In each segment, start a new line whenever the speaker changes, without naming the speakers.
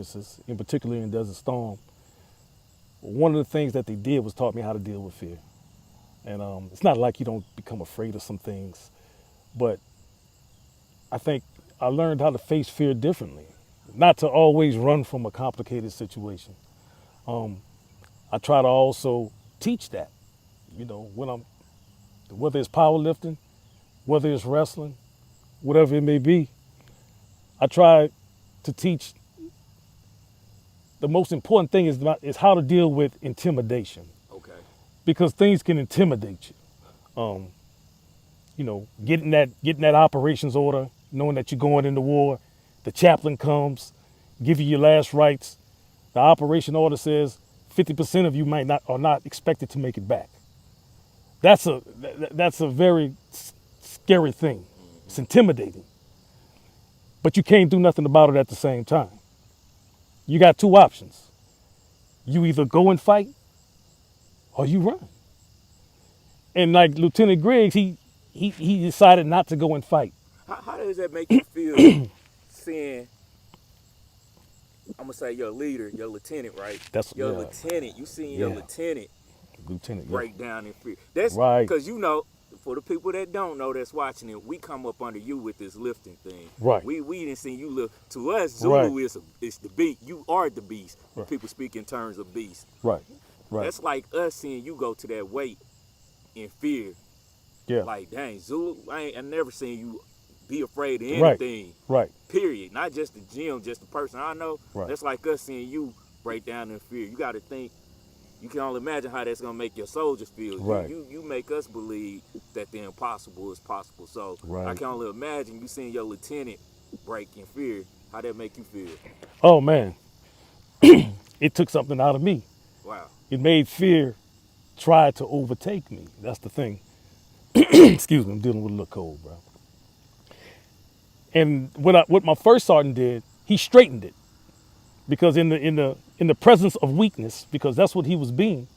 experiences, in particular in Desert Storm, one of the things that they did was taught me how to deal with fear. And it's not like you don't become afraid of some things, but I think I learned how to face fear differently, not to always run from a complicated situation. Um, I try to also teach that, when whether it's powerlifting, whether it's wrestling, whatever it may be, I try to teach the most important thing is how to deal with intimidation
Okay.
because things can intimidate you. Getting that operations order, knowing that you're going into war, the chaplain comes, give you your last rites. The operation order says 50% of you might not are not expected to make it back. That's a very scary thing. It's
Mm-hmm.
intimidating, but you can't do nothing about it at the same time. You got two options. You either go and fight or you run. And like Lieutenant Griggs, he decided not to go and fight.
How does that make you feel seeing, I'm gonna say your leader, your lieutenant, right?
That's
Your
yeah,
lieutenant, you seeing your
yeah,
lieutenant
Lieutenant, yeah,
break down in fear. That's
right,
because for the people that don't know that's watching it, we come up under you with this lifting thing.
right,
We didn't see you lift. To us,
right,
Zulu is the beast. You are the beast. When
right,
people speak in terms of beast,
right, right,
that's like us seeing you go to that weight in fear.
yeah,
Like, dang, Zulu, I never seen you be afraid of
right,
anything.
right,
Period. Not just the gym, just the person I know.
right,
That's like us seeing you break down in fear. You got to think. You can only imagine how that's gonna make your soldiers feel.
right,
You make us believe that the impossible is possible. So I
right.
can only imagine you seeing your lieutenant break in fear. How that make you feel?
Oh man, it took something out of me.
Wow.
It made fear try to overtake me. That's the thing. Excuse me, I'm dealing with a little cold, bro. And what my first sergeant did, he straightened it because in the presence of weakness, because that's what he was being,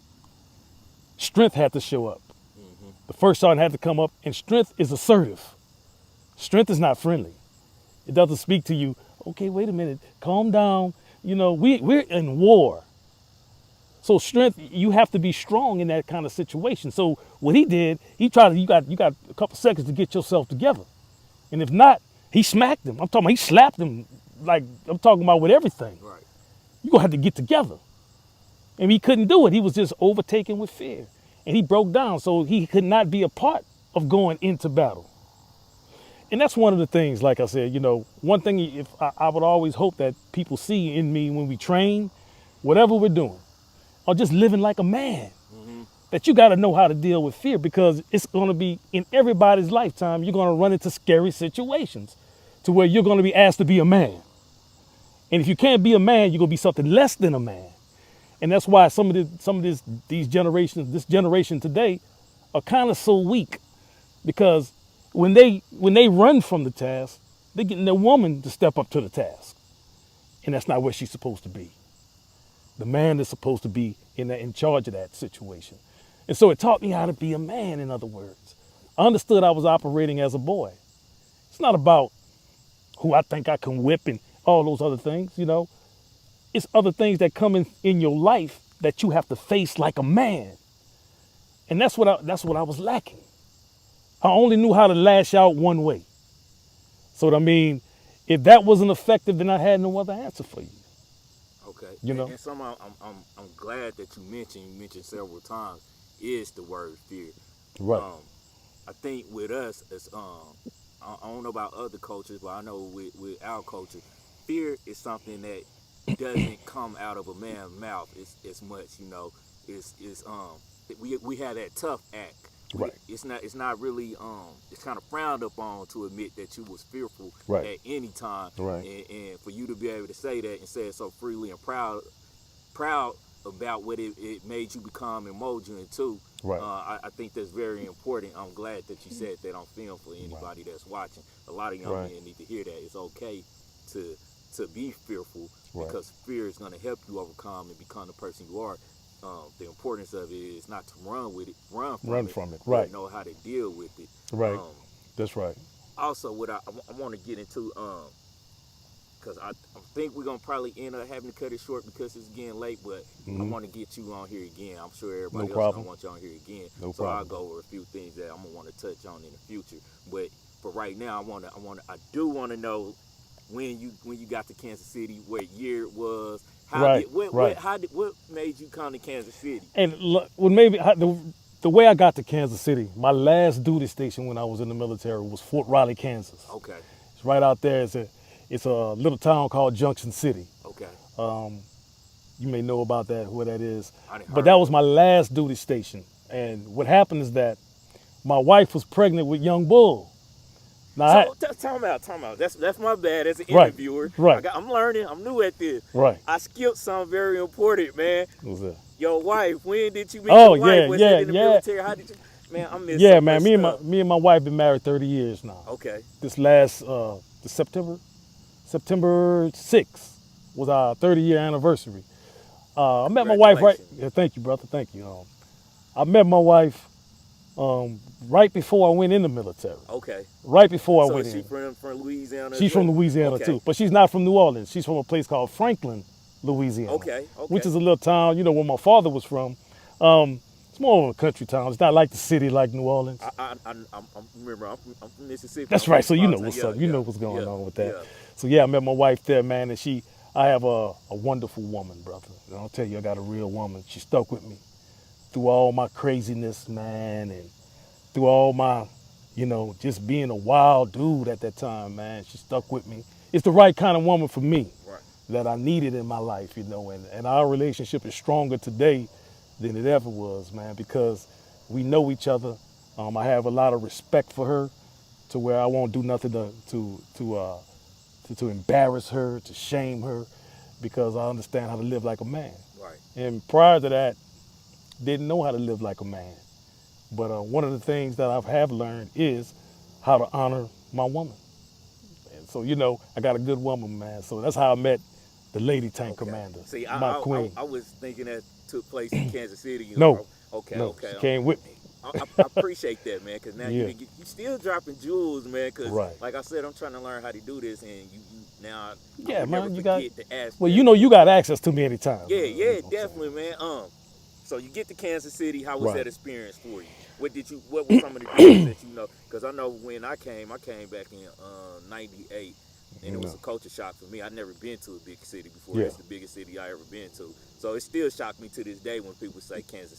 strength had to show up.
Mm-hmm.
The first sergeant had to come up, and strength is assertive. Strength is not friendly. It doesn't speak to you. Okay, wait a minute, calm down. We're in war. So strength, you have to be strong in that kind of situation. So what he did, he tried to, you got a couple seconds to get yourself together. And if not, he smacked him. I'm talking about he slapped him like I'm talking about with everything.
Right.
You're gonna have to get together. And he couldn't do it. He was just overtaken with fear. And he broke down. So he could not be a part of going into battle. And that's one of the things, like I said, one thing if I would always hope that people see in me when we train, whatever we're doing, or just living like a man,
Mm-hmm.
that you got to know how to deal with fear because it's going to be in everybody's lifetime. You're going to run into scary situations to where you're going to be asked to be a man. And if you can't be a man, you're going to be something less than a man. And that's why these generations, this generation today, are kind of so weak because when they run from the task, they're getting their woman to step up to the task, and that's not where she's supposed to be. The man is supposed to be in charge of that situation. And so it taught me how to be a man, in other words. I understood I was operating as a boy. It's not about who I think I can whip and all those other things. It's other things that come in your life that you have to face like a man. And that's what I was lacking. I only knew how to lash out one way. So I mean, if that wasn't effective, then I had no other answer for you.
Okay.
You
And,
know?
and somehow I'm glad that you mentioned several times is the word fear.
Right.
Um, I think with us as I don't know about other cultures, but I know with our culture, fear is something that doesn't come out of a man's mouth as much. It's we have that tough act.
Right.
It's not really it's kind of frowned upon to admit that you was fearful
Right.
at any time,
Right.
and for you to be able to say that and say it so freely and proud about what it made you become and mold you into.
Right.
I think that's very important. I'm glad that you said that on film for
Right.
anybody that's watching. A lot of young
Right.
men need to hear that. It's okay to be fearful
Right.
because fear is going to help you overcome and become the person you are. The importance of it is not to run
Run
from it,
from it.
but
Right.
know how to deal with it.
Right.
Um,
That's right.
Also, what I want to get into, because I think we're gonna probably end up having to cut it short because it's getting late. But I want to get you on here again. I'm sure everybody else gonna want you on here again.
No
so
problem.
I'll go over a few things that I'm gonna want to touch on in the future. But for right now, I do want to know when you got to Kansas City, what year it was, what made you come to Kansas City?
And the way I got to Kansas City, my last duty station when I was in the military was Fort Riley, Kansas.
Okay.
It's right out there. It's a little town called Junction City.
Okay.
You may know about that, where that is.
But
that was my last duty station. And what happened is that my wife was pregnant with young Bull.
Now, time out. That's my bad as an interviewer.
Right.
I'm learning. I'm new at this.
Right.
I skipped something very important, man.
What was that?
Your wife. When did you meet your wife? Was it in the military? How did you? Man, I missed.
Yeah, man. Me and my wife been married 30 years now.
Okay.
This last September 6th was our 30-year anniversary. I met my wife thank you, brother. Thank you. I met my wife right before I went in the military.
Okay.
Right before I went in.
So she's from Louisiana?
She's from Louisiana too, but she's not from New Orleans. She's from a place called Franklin, Louisiana.
Okay.
Which is a little town, where my father was from. It's more of a country town. It's not like the city like New Orleans.
I remember, I'm from Mississippi.
That's right. So you know what's up. You know what's going on with that. Yeah. So yeah, I met my wife there, man, and I have a wonderful woman, brother. And I'll tell you, I got a real woman. She stuck with me through all my craziness, man, and through all my, just being a wild dude at that time, man. She stuck with me. It's the right kind of woman for me that I needed in my life, and our relationship is stronger today than it ever was, man, because we know each other. I have a lot of respect for her, to where I won't do nothing to embarrass her, to shame her, because I understand how to live like a man.
Right.
And prior to that, didn't know how to live like a man. But one of the things that I have learned is how to honor my woman. And so, I got a good woman, man. So that's how I met the lady Tank Commander,
See,
my queen.
I was thinking that took place in Kansas City.
No.
Okay.
She came with me.
I appreciate that, man, because now you still dropping jewels, man. Because like I said, I'm trying to learn how to do this, and you now.
Yeah, man, you got.
To ask
well, you got access to me anytime.
Yeah, definitely, man. So you get to Kansas City. How was that experience for you? What were some of the things that Because I know when I came back in '98. And it was a culture shock for me. I'd never been to a big city before. It's the biggest city I ever been to. So it still shocked me to this day when people say Kansas